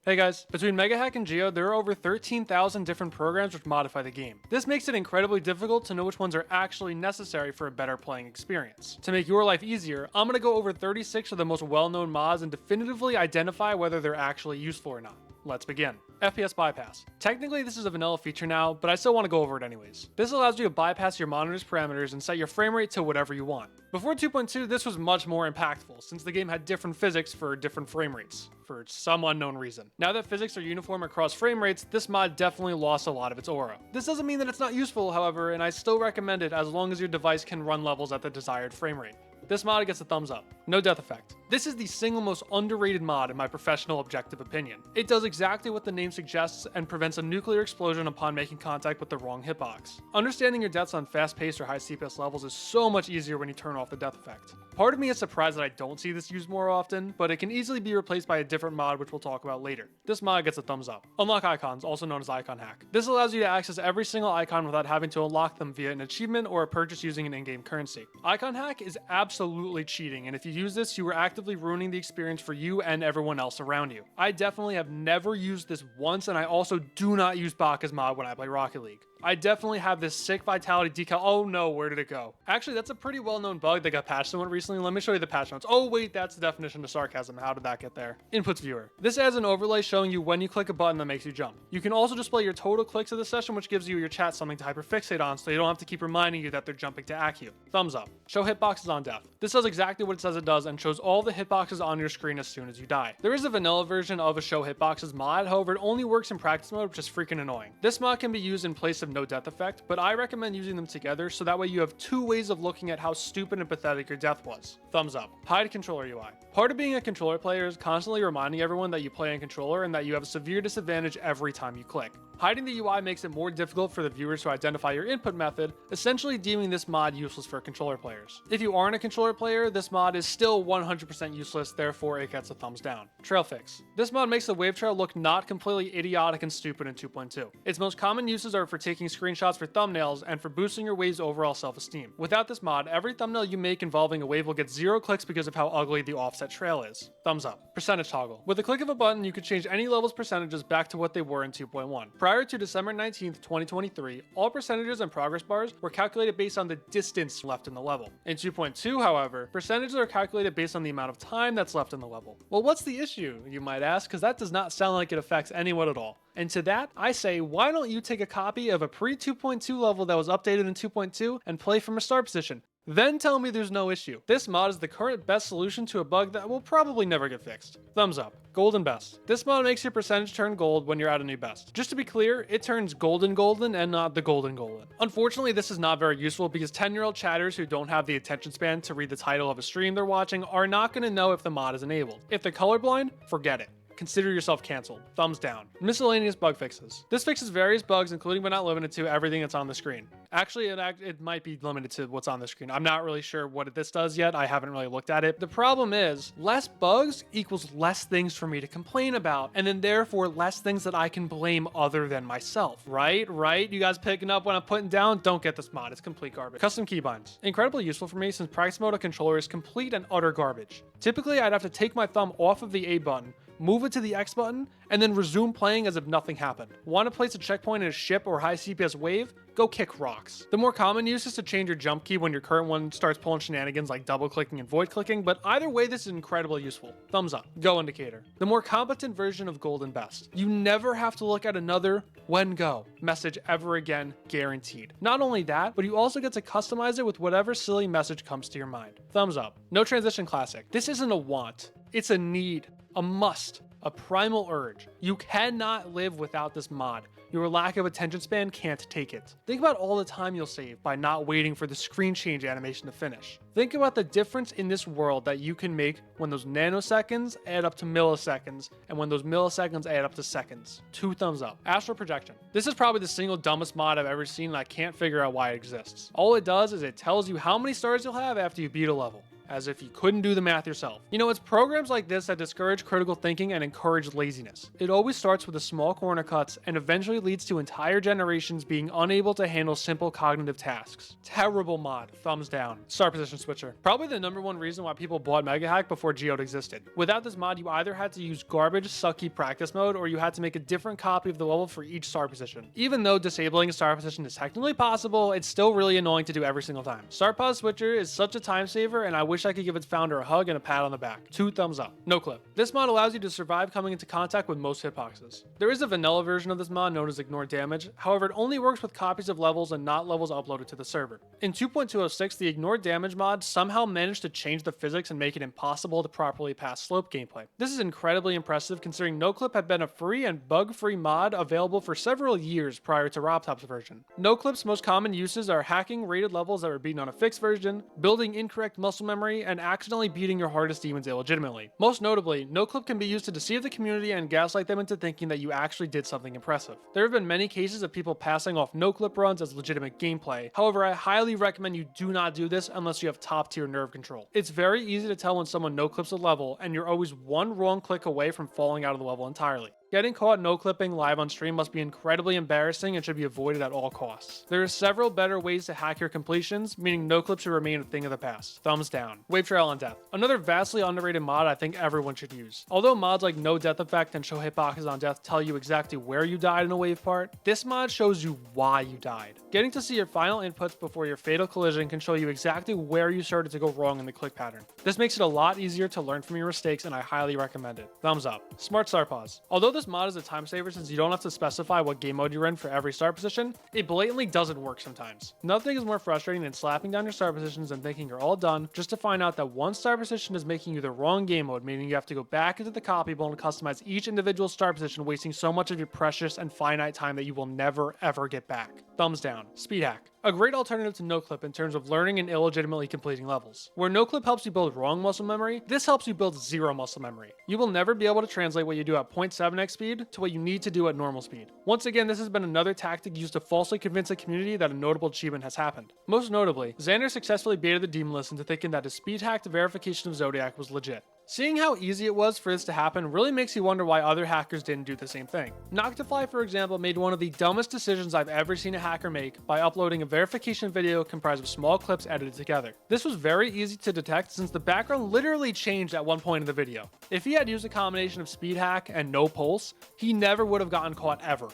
Hey guys, between MegaHack and Geo, there are over 13,000 different programs which modify the game. This makes it incredibly difficult to know which ones are actually necessary for a better playing experience. To make your life easier, I'm going to go over 36 of the most well-known mods and definitively identify whether they're actually useful or not. Let's begin. FPS bypass. Technically this is a vanilla feature now, but I still want to go over it anyways. This allows you to bypass your monitor's parameters and set your frame rate to whatever you want. Before 2.2, this was much more impactful, since the game had different physics for different frame rates, for some unknown reason. Now that physics are uniform across frame rates, this mod definitely lost a lot of its aura. This doesn't mean that it's not useful, however, and I still recommend it as long as your device can run levels at the desired frame rate. This mod gets a thumbs up. No death effect. This is the single most underrated mod in my professional objective opinion. It does exactly what the name suggests and prevents a nuclear explosion upon making contact with the wrong hitbox. Understanding your deaths on fast-paced or high CPS levels is so much easier when you turn off the death effect. Part of me is surprised that I don't see this used more often, but it can easily be replaced by a different mod which we'll talk about later. This mod gets a thumbs up. Unlock icons, also known as icon hack. This allows you to access every single icon without having to unlock them via an achievement or a purchase using an in-game currency. Icon hack is absolutely cheating, and if you use this, you are actively ruining the experience for you and everyone else around you. I definitely have never used this once, and I also do not use Baka's mod when I play Rocket League. I definitely have this sick vitality decal. Oh no, where did it go? Actually, that's a pretty well-known bug that got patched somewhat recently. Let me show you the patch notes. Oh wait, that's the definition of sarcasm. How did that get there? Inputs viewer. This adds an overlay showing you when you click a button that makes you jump. You can also display your total clicks of the session, which gives you your chat something to hyperfixate on, so you don't have to keep reminding you that they're jumping to AQ. Thumbs up. Show hitboxes on death. This does exactly what it says it does and shows all the hitboxes on your screen as soon as you die. There is a vanilla version of a show hitboxes mod, however it only works in practice mode, which is freaking annoying. This mod can be used in place of no death effect, but I recommend using them together so that way you have two ways of looking at how stupid and pathetic your death was. Thumbs up. Hide controller UI. Part of being a controller player is constantly reminding everyone that you play on controller and that you have a severe disadvantage every time you click. Hiding the UI makes it more difficult for the viewers to identify your input method, essentially deeming this mod useless for controller players. If you aren't a controller player, this mod is still 100% useless, therefore it gets a thumbs down. Trail fix. This mod makes the wave trail look not completely idiotic and stupid in 2.2. Its most common uses are for taking screenshots for thumbnails and for boosting your wave's overall self-esteem. Without this mod, every thumbnail you make involving a wave will get 0 clicks because of how ugly the offset trail is. Thumbs up. Percentage toggle. With the click of a button, you could change any level's percentages back to what they were in 2.1. Prior to December 19th, 2023, all percentages and progress bars were calculated based on the distance left in the level. In 2.2, however, percentages are calculated based on the amount of time that's left in the level. Well, what's the issue, you might ask, because that does not sound like it affects anyone at all. And to that, I say, why don't you take a copy of a pre-2.2 level that was updated in 2.2 and play from a start position? Then tell me there's no issue. This mod is the current best solution to a bug that will probably never get fixed. Thumbs up. Golden best. This mod makes your percentage turn gold when you're at a new best. Just to be clear, it turns golden and not the golden. Unfortunately, this is not very useful because 10-year-old chatters who don't have the attention span to read the title of a stream they're watching are not going to know if the mod is enabled. If they're colorblind, forget it. Consider yourself canceled. Thumbs down. Miscellaneous bug fixes. This fixes various bugs, including but not limited to everything that's on the screen. Actually, it might be limited to what's on the screen. I'm not really sure what this does yet. I haven't really looked at it. The problem is, less bugs equals less things for me to complain about, and then therefore less things that I can blame other than myself. Right? You guys picking up what I'm putting down? Don't get this mod. It's complete garbage. Custom keybinds. Incredibly useful for me since practice mode of controller is complete and utter garbage. Typically, I'd have to take my thumb off of the A button, move it to the X button, and then resume playing as if nothing happened. Want to place a checkpoint in a ship or high CPS wave? Go kick rocks. The more common use is to change your jump key when your current one starts pulling shenanigans like double clicking and void clicking, but either way this is incredibly useful. Thumbs up. Go indicator. The more competent version of golden best. You never have to look at another when go message ever again, guaranteed. Not only that, but you also get to customize it with whatever silly message comes to your mind. Thumbs up. No transition classic. This isn't a want, it's a need, a must, a primal urge. You cannot live without this mod. Your lack of attention span can't take it. Think about all the time you'll save by not waiting for the screen change animation to finish. Think about the difference in this world that you can make when those nanoseconds add up to milliseconds and when those milliseconds add up to seconds. 2 thumbs up. Astral projection. This is probably the single dumbest mod I've ever seen and I can't figure out why it exists. All it does is it tells you how many stars you'll have after you beat a level. as if you couldn't do the math yourself. You know, it's programs like this that discourage critical thinking and encourage laziness. It always starts with the small corner cuts and eventually leads to entire generations being unable to handle simple cognitive tasks. Terrible mod, thumbs down. Star position switcher. Probably the #1 reason why people bought Mega Hack before Geode existed. Without this mod, you either had to use garbage, sucky practice mode, or you had to make a different copy of the level for each star position. Even though disabling a star position is technically possible, it's still really annoying to do every single time. Star pause switcher is such a time saver, and I wish I could give its founder a hug and a pat on the back. 2 thumbs up. No clip. This mod allows you to survive coming into contact with most hitboxes. There is a vanilla version of this mod known as Ignore Damage, however it only works with copies of levels and not levels uploaded to the server. In 2.206, the Ignore Damage mod somehow managed to change the physics and make it impossible to properly pass slope gameplay. This is incredibly impressive considering NoClip had been a free and bug-free mod available for several years prior to RobTop's version. NoClip's most common uses are hacking rated levels that were beaten on a fixed version, building incorrect muscle memory, and accidentally beating your hardest demons illegitimately. Most notably, NoClip can be used to deceive the community and gaslight them into thinking that you actually did something impressive. There have been many cases of people passing off NoClip runs as legitimate gameplay. However, I highly recommend you do not do this unless you have top tier nerve control. It's very easy to tell when someone no-clips a level, and you're always one wrong click away from falling out of the level entirely. Getting caught no-clipping live on stream must be incredibly embarrassing and should be avoided at all costs. There are several better ways to hack your completions, meaning no-clip should remain a thing of the past. Thumbs down. Wave Trail on Death. Another vastly underrated mod I think everyone should use. Although mods like No Death Effect and Show Hitboxes on Death tell you exactly where you died in a wave part, this mod shows you why you died. Getting to see your final inputs before your fatal collision can show you exactly where you started to go wrong in the click pattern. This makes it a lot easier to learn from your mistakes, and I highly recommend it. Thumbs up. Smart Star Pause. Although this mod is a time saver since you don't have to specify what game mode you're in for every star position, it blatantly doesn't work sometimes. Nothing is more frustrating than slapping down your star positions and thinking you're all done just to find out that one star position is making you the wrong game mode, meaning you have to go back into the copy bowl and customize each individual star position, wasting so much of your precious and finite time that you will never ever get back. Thumbs down. Speed hack. A great alternative to NoClip in terms of learning and illegitimately completing levels. Where NoClip helps you build wrong muscle memory, this helps you build zero muscle memory. You will never be able to translate what you do at 0.7x speed to what you need to do at normal speed. Once again, this has been another tactic used to falsely convince the community that a notable achievement has happened. Most notably, Xander successfully baited the demon list into thinking that his speed hacked verification of Zodiac was legit. Seeing how easy it was for this to happen really makes you wonder why other hackers didn't do the same thing. Noctifly, for example, made one of the dumbest decisions I've ever seen a hacker make by uploading a verification video comprised of small clips edited together. This was very easy to detect since the background literally changed at one point in the video. If he had used a combination of speed hack and no pulse, he never would have gotten caught ever.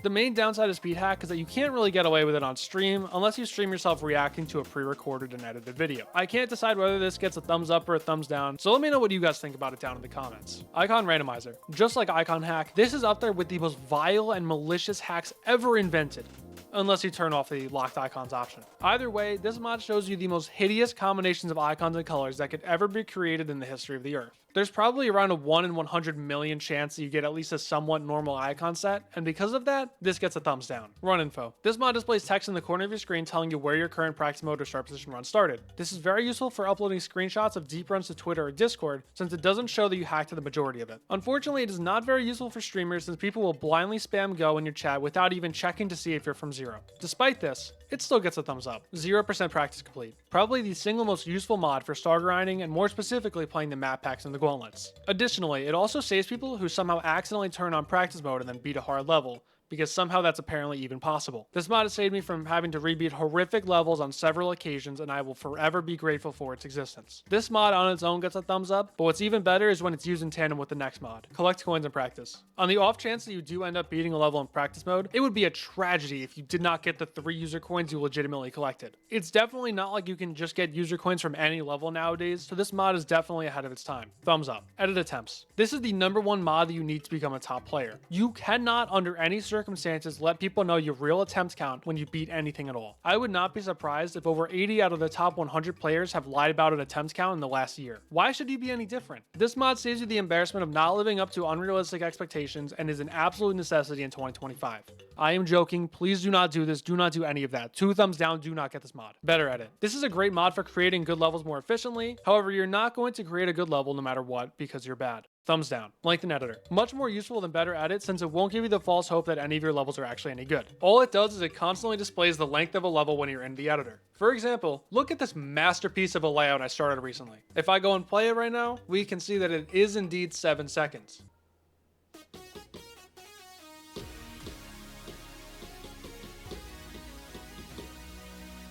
The main downside of speed hack is that you can't really get away with it on stream unless you stream yourself reacting to a pre-recorded and edited video. I can't decide whether this gets a thumbs up or a thumbs down, so let me know what you guys think about it down in the comments. Icon randomizer. Just like icon hack, this is up there with the most vile and malicious hacks ever invented. Unless you turn off the locked icons option. Either way, this mod shows you the most hideous combinations of icons and colors that could ever be created in the history of the earth. There's probably around a 1 in 100 million chance that you get at least a somewhat normal icon set, and because of that, this gets a thumbs down. Run info. This mod displays text in the corner of your screen telling you where your current practice mode or star position run started. This is very useful for uploading screenshots of deep runs to Twitter or Discord, since it doesn't show that you hacked the majority of it. Unfortunately, it is not very useful for streamers since people will blindly spam go in your chat without even checking to see if you're from zero. Despite this, it still gets a thumbs up. 0% practice complete. Probably the single most useful mod for star grinding and more specifically playing the map packs and the gauntlets. Additionally, it also saves people who somehow accidentally turn on practice mode and then beat a hard level, because somehow that's apparently even possible. This mod has saved me from having to rebeat horrific levels on several occasions, and I will forever be grateful for its existence. This mod on its own gets a thumbs up, but what's even better is when it's used in tandem with the next mod. Collect coins in practice. On the off chance that you do end up beating a level in practice mode, it would be a tragedy if you did not get the 3 user coins you legitimately collected. It's definitely not like you can just get user coins from any level nowadays, so this mod is definitely ahead of its time. Thumbs up. Edit attempts. This is the #1 mod that you need to become a top player. You cannot, under any circumstances, let people know your real attempt count when you beat anything at all. I would not be surprised if over 80 out of the top 100 players have lied about an attempt count in the last year. Why should you be any different? This mod saves you the embarrassment of not living up to unrealistic expectations and is an absolute necessity in 2025. I am joking. Please do not do this. Do not do any of that. 2 thumbs down. Do not get this mod. Better edit. This is a great mod for creating good levels more efficiently. However, you're not going to create a good level no matter what because you're bad. Thumbs down. Lengthen editor. Much more useful than better edit since it won't give you the false hope that any of your levels are actually any good. All it does is it constantly displays the length of a level when you're in the editor. For example, look at this masterpiece of a layout I started recently. If I go and play it right now, we can see that it is indeed 7 seconds.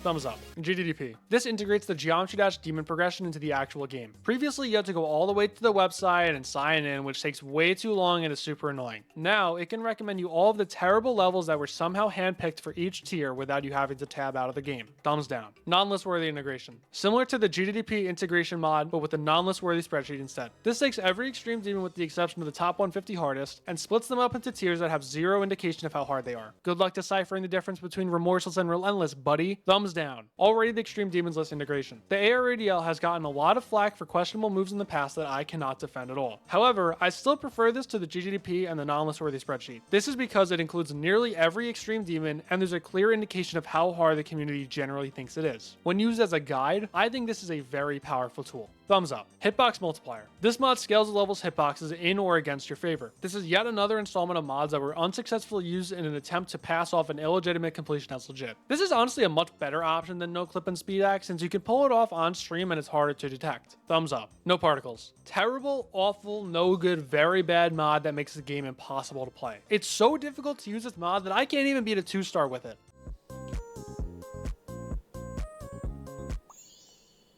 Thumbs up. GDDP. This integrates the geometry-daemon progression into the actual game. Previously, you had to go all the way to the website and sign in, which takes way too long and is super annoying. Now, it can recommend you all of the terrible levels that were somehow handpicked for each tier without you having to tab out of the game. Thumbs down. Non-list-worthy integration. Similar to the GDDP integration mod, but with a non-list-worthy spreadsheet instead. This takes every extreme demon with the exception of the top 150 hardest, and splits them up into tiers that have zero indication of how hard they are. Good luck deciphering the difference between remorseless and relentless, buddy. Thumbs down. Already the Extreme Demons List integration. The ARADL has gotten a lot of flack for questionable moves in the past that I cannot defend at all. However, I still prefer this to the GGDP and the non-list-worthy spreadsheet. This is because it includes nearly every Extreme Demon and there's a clear indication of how hard the community generally thinks it is. When used as a guide, I think this is a very powerful tool. Thumbs up. Hitbox Multiplier. This mod scales the level's hitboxes in or against your favor. This is yet another installment of mods that were unsuccessfully used in an attempt to pass off an illegitimate completion as legit. This is honestly a much better option than no clip and speed axe since you can pull it off on stream and it's harder to detect. Thumbs up. No particles. Terrible, awful, no good, very bad mod that makes the game impossible to play. It's so difficult to use this mod that I can't even beat a 2-star with it.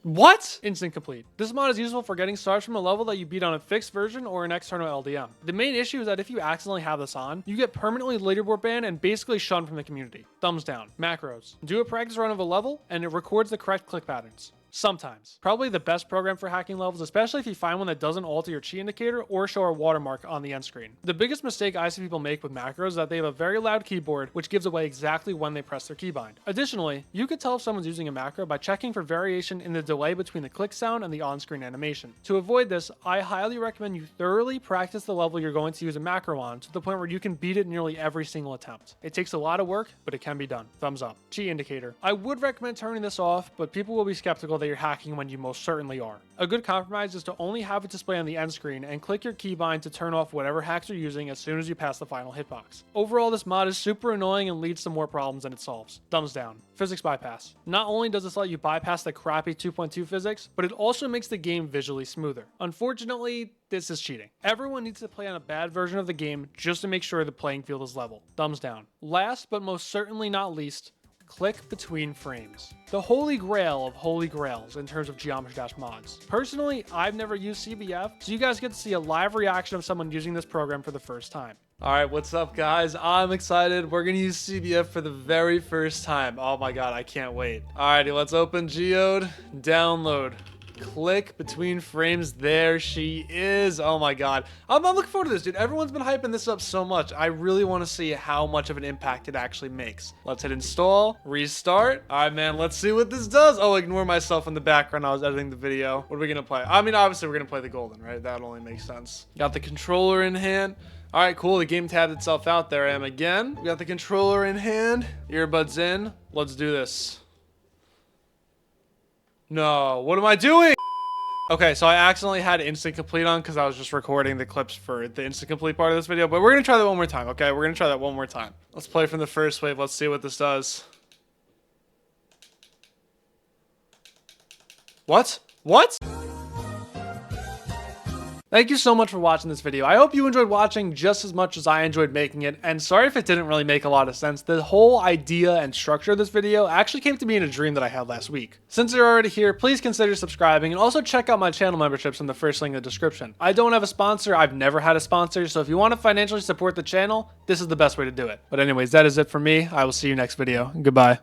What? Instant complete. This mod is useful for getting stars from a level that you beat on a fixed version or an external LDM. The main issue is that if you accidentally have this on, you get permanently leaderboard banned and basically shunned from the community. Thumbs down. Macros. Do a practice run of a level and it records the correct click patterns. Sometimes. Probably the best program for hacking levels, especially if you find one that doesn't alter your chi indicator or show a watermark on the end screen. The biggest mistake I see people make with macros is that they have a very loud keyboard, which gives away exactly when they press their keybind. Additionally, you could tell if someone's using a macro by checking for variation in the delay between the click sound and the on-screen animation. To avoid this, I highly recommend you thoroughly practice the level you're going to use a macro on to the point where you can beat it nearly every single attempt. It takes a lot of work, but it can be done. Thumbs up. Chi indicator. I would recommend turning this off, but people will be skeptical that you're hacking when you most certainly are. A good compromise is to only have it display on the end screen and click your keybind to turn off whatever hacks you're using as soon as you pass the final hitbox. Overall, this mod is super annoying and leads to more problems than it solves. Thumbs down. Physics bypass. Not only does this let you bypass the crappy 2.2 physics, but it also makes the game visually smoother. Unfortunately, this is cheating. Everyone needs to play on a bad version of the game just to make sure the playing field is level. Thumbs down. Last but most certainly not least, click between frames. The holy grail of holy grails in terms of geometry-mods. Personally, I've never used CBF, so you guys get to see a live reaction of someone using this program for the first time. All right, what's up guys? I'm excited. We're gonna use CBF for the very first time. Oh my God, I can't wait. Alrighty, let's open Geode, download. Click between frames. There she is. Oh my God. I'm looking forward to this, dude. Everyone's been hyping this up so much. I really want to see how much of an impact it actually makes. Let's hit install, restart. All right, man, let's see what this does. Oh, ignore myself in the background. I was editing the video. What are we going to play? I mean, obviously we're going to play the golden, right? That only makes sense. Got the controller in hand. All right, cool. The game tabbed itself out. There I am again. We got the controller in hand. Earbuds in. Let's do this. No, what am I doing? Okay, so I accidentally had instant complete on because I was just recording the clips for the instant complete part of this video, but we're gonna try that one more time, okay? We're gonna try that one more time. Let's play from the first wave. Let's see what this does. What? What? Thank you so much for watching this video. I hope you enjoyed watching just as much as I enjoyed making it, and sorry if it didn't really make a lot of sense. The whole idea and structure of this video actually came to me in a dream that I had last week. Since you're already here, please consider subscribing and also check out my channel memberships in the first link in the description. I don't have a sponsor, I've never had a sponsor, so if you want to financially support the channel, this is the best way to do it. But anyways, that is it for me. I will see you next video. Goodbye.